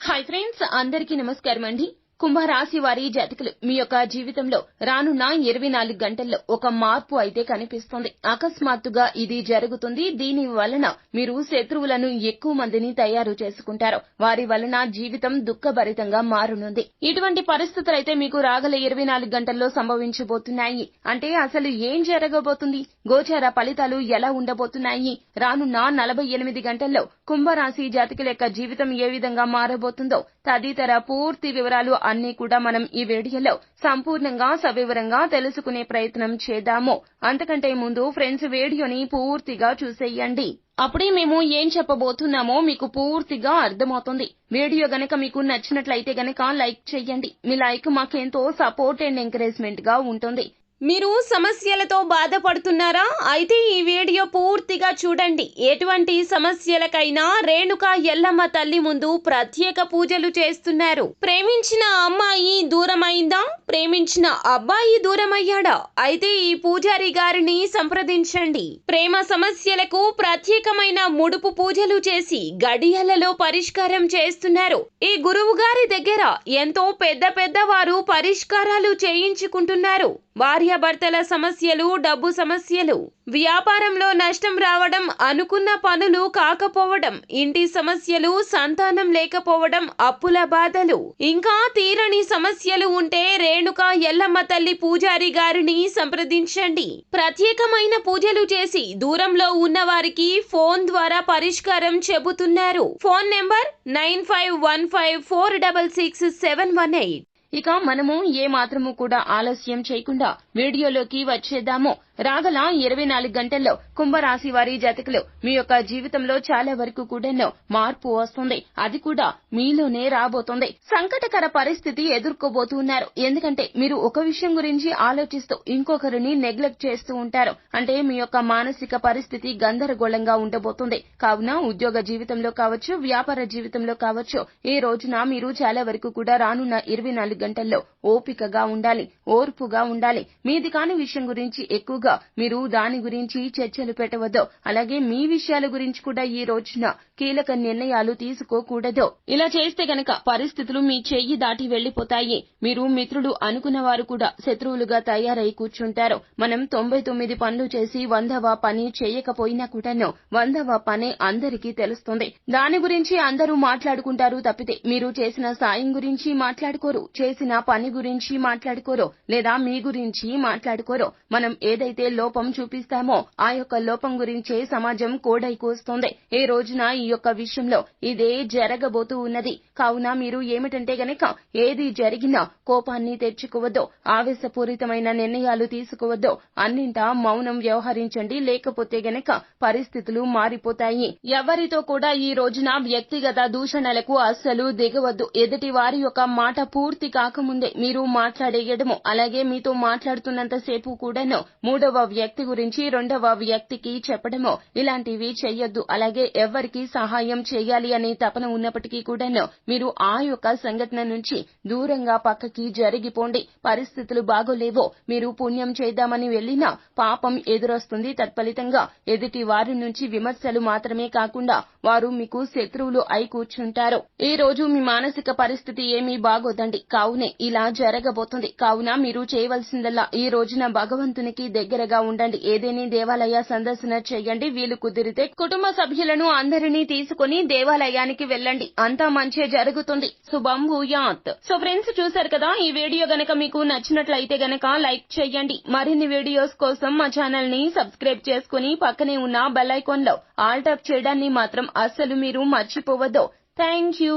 Hi friends, అందరికీ నమస్కారం అండి. కుంభరాశి వారి జాతకులు మీ యొక్క జీవితంలో రానున్న 24 గంటల్లో ఒక మార్పు అయితే కనిపిస్తుంది. అకస్మాత్తుగా ఇది జరుగుతుంది. దీని వలన మీరు శత్రువులను ఎక్కువ మందిని తయారు చేసుకుంటారు. వారి వలన జీవితం దుఃఖభరితంగా మారనుంది. ఇటువంటి పరిస్థితులు అయితే మీకు రాగల 24 గంటల్లో సంభవించబోతున్నాయి. అంటే అసలు ఏం జరగబోతుంది, గోచార ఫలితాలు ఎలా ఉండబోతున్నాయి, రానున్న 48 గంటల్లో కుంభరాశి జాతకుల యొక్క జీవితం ఏ విధంగా మారబోతుందో తదితర పూర్తి వివరాలు అన్ని కూడా మనం ఈ వీడియోలో సంపూర్ణంగా సవివరంగా తెలుసుకునే ప్రయత్నం చేద్దాము. అంతకంటే ముందు ఫ్రెండ్స్, వీడియోని పూర్తిగా చూసేయండి. అప్పుడే మేము ఏం చెప్పబోతున్నామో మీకు పూర్తిగా అర్థమవుతుంది. వీడియో గనక మీకు నచ్చినట్లయితే గనక లైక్ చేయండి. మీ లైక్ మాకెంతో సపోర్ట్ అండ్ ఎంకరేజ్మెంట్ గా ఉంటుంది. మీరు సమస్యలతో బాధపడుతున్నారా? అయితే ఈ వీడియో పూర్తిగా చూడండి. ఎటువంటి సమస్యలకైనా రేణుక ఎల్లమ్మ తల్లి ముందు ప్రత్యేక పూజలు చేస్తున్నారు. ప్రేమించిన అమ్మాయి దూరమైందా? ప్రేమించిన అబ్బాయి దూరమయ్యాడా? అయితే ఈ పూజారి గారిని సంప్రదించండి. ప్రేమ సమస్యలకు ప్రత్యేకమైన ముడుపు పూజలు చేసి గడియలలో పరిష్కారం చేస్తున్నారు. ఈ గురువు గారి దగ్గర ఎంతో పెద్ద వారు పరిష్కారాలు చేయించుకుంటున్నారు. భార్యాభర్తల సమస్యలు, డబ్బు సమస్యలు, వ్యాపారంలో నష్టం రావడం, అనుకున్న పనులు కాకపోవడం, ఇంటి సమస్యలు, సంతానం లేకపోవడం, అప్పుల బాధలు, ఇంకా తీరని సమస్యలు ఉంటే రేణుక ఎల్లమ్మ తల్లి పూజారి గారిని సంప్రదించండి. ప్రత్యేకమైన పూజలు చేసి దూరంలో ఉన్న వారికి ఫోన్ ద్వారా పరిష్కారం చెబుతున్నారు. Phone number 9515466718. ఇక మనము ఏ మాత్రము కూడా ఆలస్యం చేయకుండా వీడియోలోకి వచ్చేద్దాము. రాగల 24 గంటల్లో కుంభరాశి వారి జాతకులు మీ యొక్క జీవితంలో చాలా వరకు కూడా మార్పు వస్తుంది. అది కూడా మీలోనే రాబోతుంది. సంకటకర పరిస్థితి ఎదుర్కోబోతున్నారు. ఎందుకంటే మీరు ఒక విషయం గురించి ఆలోచిస్తూ ఇంకొకరిని నెగ్లెక్ట్ చేస్తూ ఉంటారు. అంటే మీ యొక్క మానసిక పరిస్థితి గందరగోళంగా ఉండబోతుంది. కావున ఉద్యోగ జీవితంలో కావచ్చు, వ్యాపార జీవితంలో కావచ్చు, ఈ రోజున మీరు చాలా వరకు కూడా రానున్న 24 గంటల్లో ఓపికగా ఉండాలి, ఓర్పుగా ఉండాలి. మీది కాని విషయం గురించి ఎక్కువగా మీరు దాని గురించి చర్చలు పెట్టవద్దు. అలాగే మీ విషయాల గురించి కూడా ఈ రోజున కీలక నిర్ణయాలు తీసుకోకూడదు. ఇలా చేస్తే గనక పరిస్థితులు మీ చెయ్యి దాటి వెళ్లిపోతాయి. మీరు మిత్రులు అనుకున్న వారు కూడా శత్రువులుగా తయారై కూర్చుంటారు. మనం 99 పనులు చేసి 100వ పని చేయకపోయినా కూడాను 100వ పనే అందరికీ తెలుస్తుంది. దాని గురించి అందరూ మాట్లాడుకుంటారు తప్పితే మీరు చేసిన సాయం గురించి మాట్లాడుకోరు, చేసిన పని గురించి మాట్లాడుకోరు, లేదా మీ గురించి మాట్లాడుకోరు. మనం ఏదైతే లోపం చూపిస్తామో ఆ యొక్క లోపం గురించే సమాజం కోడై కూస్తుంది. ఈ రోజున ఈ యొక్క విషయంలో ఇదే జరగబోతూ ఉన్నది. కావున మీరు ఏమిటంటే గనక ఏది జరిగినా కోపాన్ని తెచ్చుకోవద్దు, ఆవేశపూరితమైన నిర్ణయాలు తీసుకోవద్దు. అన్నింటా మౌనం వ్యవహరించండి. లేకపోతే గనక పరిస్థితులు మారిపోతాయి. ఎవరితో కూడా ఈ రోజున వ్యక్తిగత దూషణలకు అస్సలు దిగవద్దు. ఎదుటి వారి యొక్క మాట పూర్తి కాకముందే మీరు మాట్లాడేయడము, అలాగే మీతో మాట్లాడుతున్నంత సేపు కూడాను మూడవ వ్యక్తి గురించి రెండవ వ్యక్తికి చెప్పడము, ఇలాంటివి చెయ్యొద్దు. అలాగే ఎవరికి సహాయం చేయాలి అనే తపన ఉన్నప్పటికీ కూడాను మీరు ఆ యొక్క సంఘటన నుంచి దూరంగా పక్కకి జరిగిపోండి. పరిస్థితులు బాగోలేవో మీరు పుణ్యం చేద్దామని వెళ్ళినా పాపం ఎదురొస్తుంది. తత్ఫలితంగా ఎదుటి వారి నుంచి విమర్శలు మాత్రమే కాకుండా వారు మీకు శత్రువులు అయి కూర్చుంటారు. ఈ రోజు మీ మానసిక పరిస్థితి ఏమీ బాగోదండి. కావునే ఇలా జరగబోతుంది. కావున మీరు చేయవలసిందల్లా ఈ రోజున భగవంతునికి దగ్గరగా ఉండండి. ఏదేని దేవాలయ సందర్శన చేయండి. వీలు కుదిరితే కుటుంబ సభ్యులను అందరినీ తీసుకుని దేవాలయానికి వెళ్ళండి. అంతా మంచే జరుగుతుంది. శుభం భూయాత్. సో ఫ్రెండ్స్, చూశారు కదా, ఈ వీడియో గనక మీకు నచ్చినట్లయితే గనక లైక్ చేయండి. మరిన్ని వీడియోస్ కోసం మా ఛానల్ ని సబ్స్క్రైబ్ చేసుకుని పక్కనే ఉన్న బెల్ ఐకాన్ లో ఆల్ టాప్ చేయడాన్ని మాత్రం అస్సలు మీరు మర్చిపోవద్దు. Thank you.